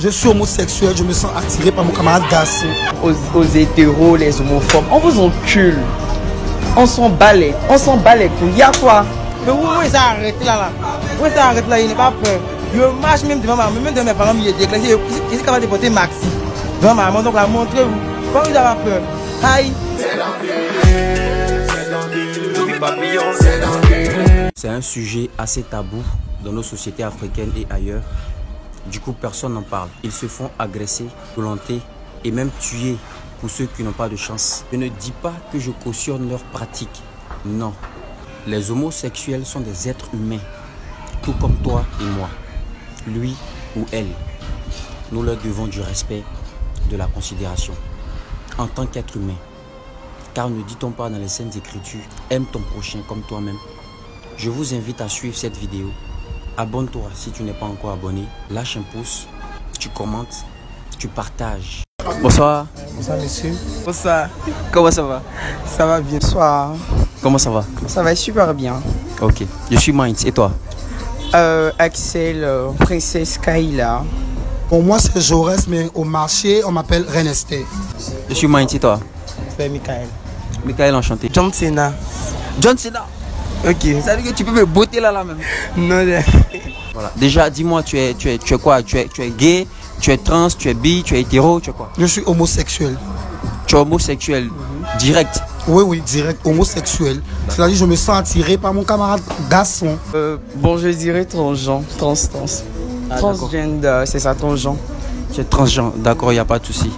je suis homosexuel, je me sens attiré par mon camarade garçon. Aux hétéros, les homophobes, on vous encule. On s'en bat les couilles. Y'a quoi? Mais où est-ce arrêté là? Où est-ce arrêté là? Il n'est pas peur. Je marche même devant même devant mes parents, il est déclaré. Il est capable de porter Maxi. Devant ma maman, donc la montrez-vous. Pas vous avoir peur. Aïe. C'est un sujet assez tabou dans nos sociétés africaines et ailleurs. Du coup, personne n'en parle. Ils se font agresser, violenter et même tuer pour ceux qui n'ont pas de chance. Je ne dis pas que je cautionne leurs pratiques. Non. Les homosexuels sont des êtres humains, tout comme toi et moi. Lui ou elle. Nous leur devons du respect, de la considération. En tant qu'être humain. Car ne dit-on pas dans les Saintes Écritures, aime ton prochain comme toi-même. Je vous invite à suivre cette vidéo. Abonne-toi si tu n'es pas encore abonné. Lâche un pouce, tu commentes, tu partages. Bonsoir. Bonsoir monsieur. Bonsoir. Comment ça va? Ça va bien. Bonsoir. Comment ça va? Ça va super bien. Ok. Je suis Minds. Et toi? Axel, Princesse Kaila. Pour moi, c'est Jaurès, mais au marché, on m'appelle Renesté. Je suis Minds. Et toi? C'est Michael. Michael, enchanté. John Cena. John Cena. Ok. Ça veut dire que tu peux me botter là même. Non, Voilà. Déjà, dis-moi, tu es quoi? Tu es gay, tu es trans, tu es bi, tu es hétéro, tu es quoi? Je suis homosexuel. Tu es homosexuel, direct. Oui, direct, homosexuel. C'est-à-dire je me sens attiré par mon camarade garçon. Bon, je dirais transgenre, transgender, c'est ça, transgenre. Tu es transgenre, d'accord, il n'y a pas de souci.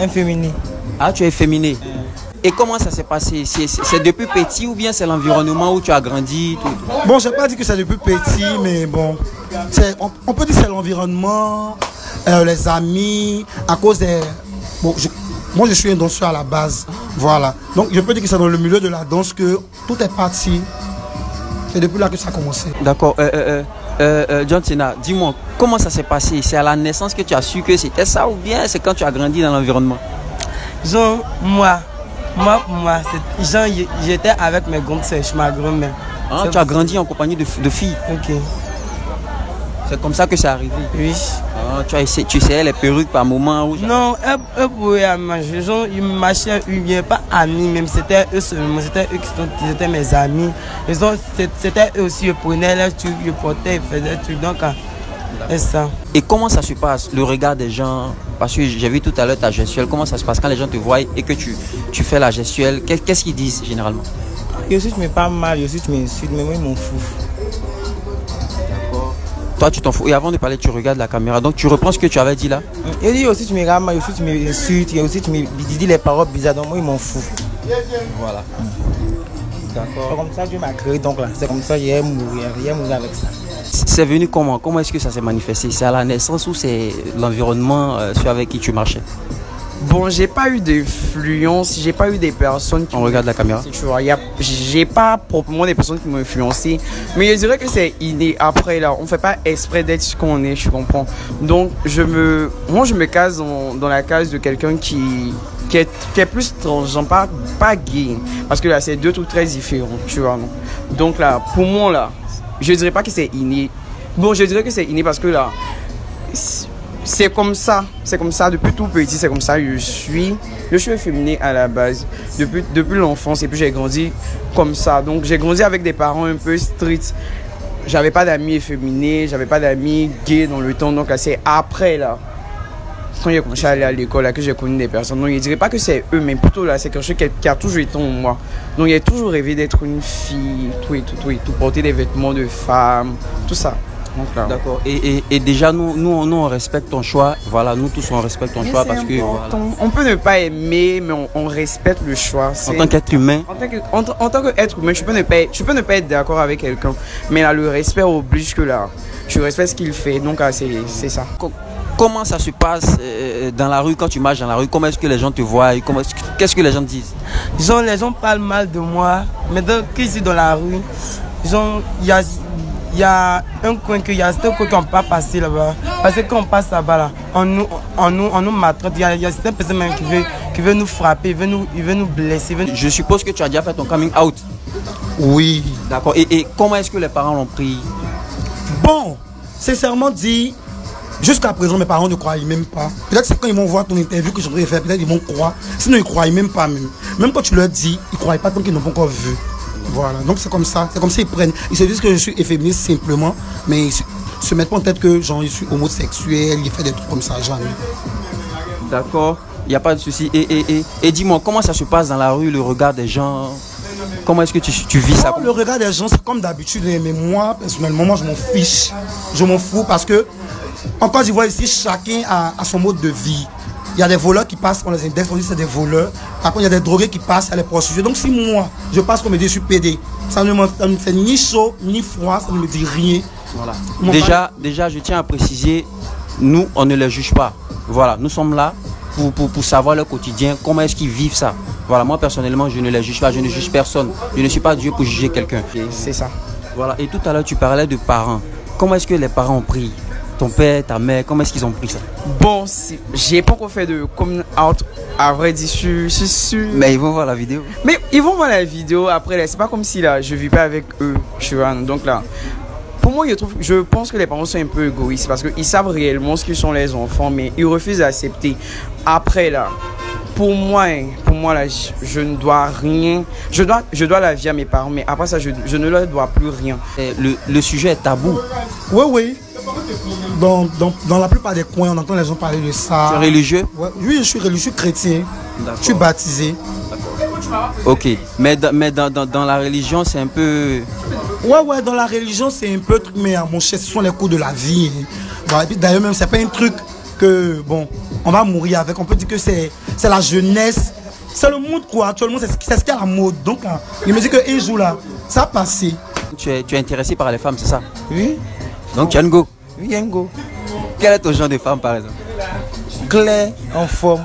Inféminé. Ah, tu es efféminé. Et comment ça s'est passé? C'est depuis petit ou bien c'est l'environnement où tu as grandi tout? Bon, je n'ai pas dit que c'est depuis petit, mais bon, on peut dire que c'est l'environnement, les amis, à cause des... Bon, moi, je suis un danseur à la base, voilà. Donc, je peux dire que c'est dans le milieu de la danse que tout est parti. C'est depuis là que ça a commencé. D'accord. John Cena, dis-moi, comment ça s'est passé? C'est à la naissance que tu as su que c'était ça ou bien c'est quand tu as grandi dans l'environnement? Genre, moi, j'étais avec mes grandes sœurs, ma grand-mère. Ah, tu as grandi en compagnie de filles? Ok. C'est comme ça que c'est arrivé? Oui. Ah, tu essayais les perruques par moment ou... Non, eux pouvaient manger. Genre, ils marchaient, ils n'étaient pas amis, même c'était eux seulement, c'était eux qui étaient mes amis. C'était eux aussi, ils prenaient leurs trucs, ils portaient, ils faisaient des trucs. Donc, c'est ça. Et comment ça se passe, le regard des gens? Parce que j'ai vu tout à l'heure ta gestuelle. Comment ça se passe quand les gens te voient et que tu fais la gestuelle? Qu'est-ce qu'ils disent généralement? Et aussi, tu me parles mal, et aussi, tu m'insultes, mais moi, ils m'en foutent. Toi, tu t'en fous. Et avant de parler, tu regardes la caméra. Donc, tu reprends ce que tu avais dit là? Et lui aussi, tu me regardes mal, et aussi, tu m'insultes, et aussi, tu me dis les paroles bizarres. Donc, moi, ils m'en foutent. Voilà. D'accord. C'est comme ça que Dieu m'a créé, donc là. C'est comme ça, il est mourir avec ça. C'est venu comment? Comment est-ce que ça s'est manifesté? C'est à la naissance ou c'est l'environnement celui avec qui tu marchais? Bon, j'ai pas eu d'influence, j'ai pas eu des personnes qui... On regarde la caméra. J'ai pas proprement des personnes qui m'ont influencé, mais je dirais que c'est inné. Après là, on fait pas exprès d'être ce qu'on est, je comprends. Donc moi je me case dans la case de quelqu'un qui est plus transgenre, pas gay, parce que là c'est deux trucs très différents, tu vois. Non? Donc là, pour moi là, je dirais pas que c'est inné. Bon, je dirais que c'est inné parce que là, c'est comme ça depuis tout petit, c'est comme ça je suis efféminé à la base depuis l'enfance, et puis j'ai grandi comme ça. Donc j'ai grandi avec des parents un peu stricts. J'avais pas d'amis efféminés, j'avais pas d'amis gays dans le temps. Donc là c'est après là, quand j'ai commencé à aller à l'école là, que j'ai connu des personnes. Donc je dirais pas que c'est eux, mais plutôt là c'est quelque chose qui a toujours été en moi. Donc j'ai toujours rêvé d'être une fille, tout, porter des vêtements de femme, tout ça. D'accord. Et déjà, nous, on respecte ton choix. Voilà, nous tous, on respecte ton choix parce que... Voilà. On peut ne pas aimer, mais on respecte le choix. En tant qu'être humain. En tant qu'être humain, tu peux ne pas être d'accord avec quelqu'un. Mais là, le respect oblige que là, tu respectes ce qu'il fait. Donc, c'est ça. Comment ça se passe dans la rue, quand tu marches dans la rue? Comment est-ce que les gens te voient? Qu'est-ce que les gens disent? Genre, les gens parlent mal de moi. Mais donc, ici dans la rue, genre, il y a un coin qu'il y a certains coins qu'on ne peut pas passer là-bas. Parce que quand on passe là-bas, là, on nous maltraite. Il y a certaines personnes même qui veulent nous frapper, ils veulent nous blesser. Je suppose que tu as déjà fait ton coming out. Oui. D'accord. Et comment est-ce que les parents l'ont pris? Bon, sincèrement dit, Jusqu'à présent, mes parents ne croyaient même pas. Peut-être c'est quand ils vont voir ton interview que j'aurais fait, peut-être ils vont croire. Sinon, ils ne croyaient même pas même. Même quand tu leur dis, ils ne croyaient pas tant qu'ils n'ont pas encore vu. Voilà, donc c'est comme ça. C'est comme ça ils prennent. Ils se disent que je suis efféministe simplement, mais ils se mettent pas en tête que genre, je suis homosexuel, ils font des trucs comme ça, jamais. D'accord, il n'y a pas de souci. Et dis-moi, comment ça se passe dans la rue, le regard des gens? Comment est-ce que tu vis ça? Le regard des gens, c'est comme d'habitude, mais moi, personnellement, moi, je m'en fiche. Je m'en fous parce que, en Côte d'Ivoire, ici, chacun a son mode de vie. Il y a des voleurs qui passent, on les indexe, on dit c'est des voleurs. Par contre, il y a des drogués qui passent, il y a les prostituées. Donc, si moi, je passe comme je suis PD, ça ne me fait ni chaud, ni froid, ça ne me dit rien. Voilà. Déjà, je tiens à préciser, nous, on ne les juge pas. Voilà, nous sommes là pour savoir leur quotidien, comment est-ce qu'ils vivent ça. Voilà, moi personnellement, je ne les juge pas, je ne juge personne. Je ne suis pas Dieu pour juger quelqu'un. C'est ça. Voilà, et tout à l'heure, tu parlais de parents. Comment est-ce que les parents ont pris? Ton père, ta mère, comment est-ce qu'ils ont pris ça? Bon, j'ai pas encore fait de coming out, à vrai dire, je suis sûr. Mais ils vont voir la vidéo. Mais ils vont voir la vidéo après, c'est pas comme si là, je vis pas avec eux, tu vois. Donc là, pour moi, je pense que les parents sont un peu égoïstes parce qu'ils savent réellement ce qu'ils sont les enfants, mais ils refusent d'accepter. Après là, pour moi là, je ne dois rien. Je dois la vie à mes parents, mais après ça, je ne leur dois plus rien. Le sujet est tabou. Oui. Dans la plupart des coins, on entend les gens parler de ça. Tu es religieux? Ouais. Oui, je suis religieux, chrétien. Je suis baptisé. Ok, mais dans la religion, c'est un peu... Ouais, dans la religion, c'est un peu truc, mais à mon cher, ce sont les cours de la vie. Voilà. Et puis d'ailleurs, même, c'est pas un truc que, bon, on va mourir avec. On peut dire que c'est la jeunesse. C'est le monde, quoi. Actuellement, c'est ce qui est à la mode. Donc, là, il me dit qu'un jour, là, ça a passé. Tu es intéressé par les femmes, c'est ça? Oui. Donc, tu as une go? Oui, un go. Quel est ton genre de femme, par exemple? Claire, en forme.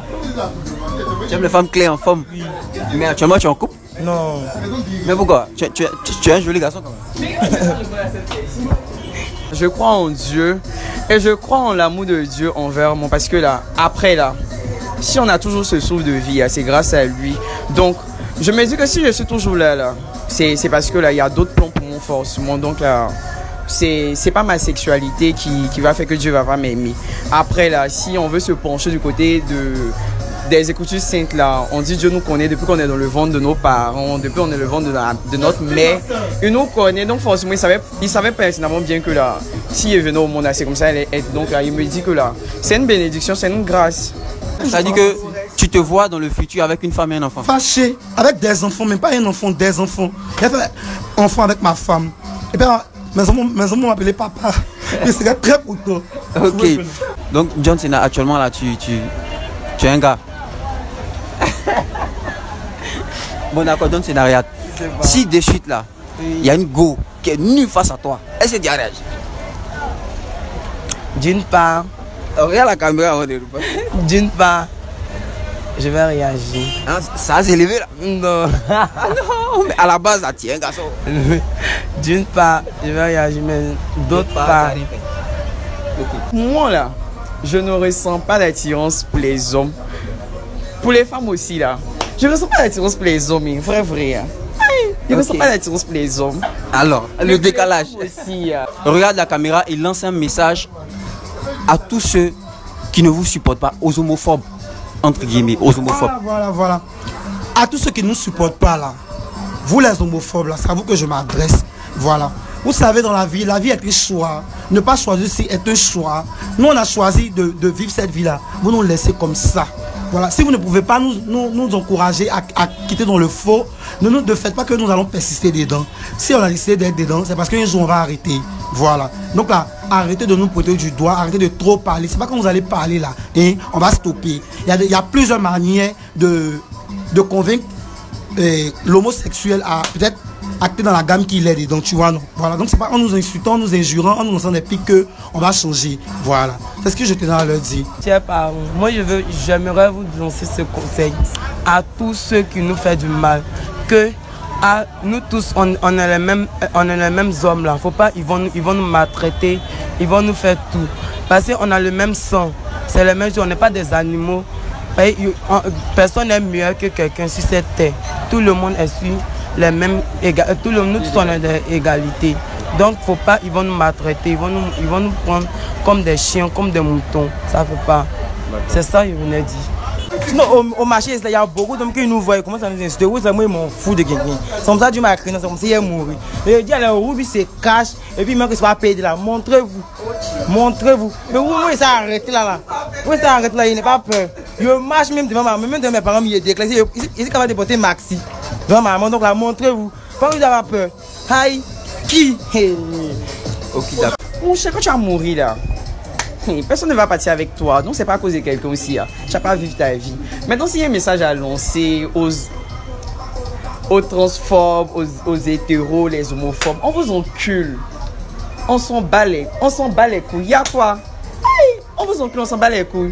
Tu aimes les femmes claires en forme? Oui. Mais actuellement, tu es en couple? Non. Mais pourquoi? Tu es un joli garçon quand même. Je crois en Dieu et je crois en l'amour de Dieu envers moi parce que là, après là, si on a toujours ce souffle de vie, c'est grâce à lui. Donc, je me dis que si je suis toujours là, c'est parce que là, il y a d'autres plans pour mon forcément. Donc là, c'est pas ma sexualité qui va faire que Dieu va pas m'aimer. Après là, si on veut se pencher du côté des Écritures saintes là, on dit Dieu nous connaît depuis qu'on est dans le ventre de nos parents, depuis qu'on est dans le ventre de notre mère. Il nous connaît, donc forcément il savait pertinemment bien que là, s'il est venu au monde, c'est comme ça elle est. Donc là, il me dit que là, c'est une bénédiction, c'est une grâce. Ça dit que tu te vois dans le futur avec une femme et un enfant. Fâché, avec des enfants, même pas un enfant, des enfants. J'ai fait enfant avec ma femme. Et puis mes enfants m'ont appelé papa. Mais c'est très pour toi. Ok. Donc John Cena, actuellement là, tu es un gars. Bon d'accord, John Cena, regarde. Si de suite là, il y a une go qui est nue face à toi, est-ce que tu réagis? D'une part, regarde la caméra. d'une part, je vais réagir. Hein, ça s'est levé là? Non. Non, mais à la base, là, tu es un garçon. D'une part, je vais réagir, mais d'autre part. Moi là, je ne ressens pas d'attirance pour les hommes. Pour les femmes aussi là. Je ne ressens pas d'attirance pour les hommes, vrai. Hein. Je ne ressens pas d'attirance pour les hommes. Alors, le décalage. Aussi, regarde la caméra et lance un message à tous ceux qui ne vous supportent pas, aux homophobes, entre guillemets, aux homophobes. Voilà. À tous ceux qui ne nous supportent pas là, vous les homophobes là, c'est à vous que je m'adresse. Voilà. Vous savez, dans la vie est un choix. Ne pas choisir si est un choix. Nous, on a choisi de vivre cette vie-là. Vous nous laissez comme ça. Voilà. Si vous ne pouvez pas nous encourager à quitter dans le faux, ne faites pas que nous allons persister dedans. Si on a décidé d'être dedans, c'est parce qu'un jour on va arrêter. Voilà. Donc là, arrêtez de nous pointer du doigt, arrêtez de trop parler. C'est pas quand vous allez parler là, hein, on va stopper. Il y a plusieurs manières de convaincre l'homosexuel à peut-être acter dans la gamme qu'il est dedans, tu vois, non. Voilà, donc c'est pas en nous insultant, en nous injurant, en nous lançant des pics que on va changer. Voilà, c'est ce que je tenais à leur dire. Chers parents, moi j'aimerais vous lancer ce conseil à tous ceux qui nous font du mal, que à nous tous, on est les mêmes hommes là. Faut pas, ils vont nous maltraiter, ils vont nous faire tout. Parce qu'on a le même sang, c'est le même jour, on n'est pas des animaux. Personne n'est mieux que quelqu'un sur cette terre. Tout le monde est sur les mêmes, nous tous on est d'égalité. Donc, faut pas, ils vont nous maltraiter, ils vont nous prendre comme des chiens, comme des moutons. Ça ne fait pas. C'est ça, je venais dire. Sinon, au marché, il y a beaucoup d'hommes qui nous voient, ils commencent à nous insulter. Oui, moi, ils m'en foutent de quelqu'un. C'est comme ça que Dieu m'a créé, c'est comme ça qu'il est mort. Et il dit, alors, Ruby se cache, et puis, même qu'il soit payé là, montrez-vous. Montrez-vous. Mais oui, il s'est arrêté là. Oui, il s'est arrêté là, il n'a pas peur. Il marche même devant ma maman, même devant mes parents, il est déclaré. Il est capable de porter Maxi devant ma maman, donc là, montrez-vous. Pas vous avoir peur. Aïe, qui? Ok, d'accord. Mon cher, quand tu vas mourir là, personne ne va partir avec toi. Donc, c'est pas à cause de quelqu'un aussi. Hein. Tu n'as pas vécu ta vie. Maintenant, s'il y a un message à lancer aux transphobes, aux hétéros, les homophobes, on vous encule. On s'en bat les couilles. Il y a quoi? On vous encule, on s'en bat les couilles.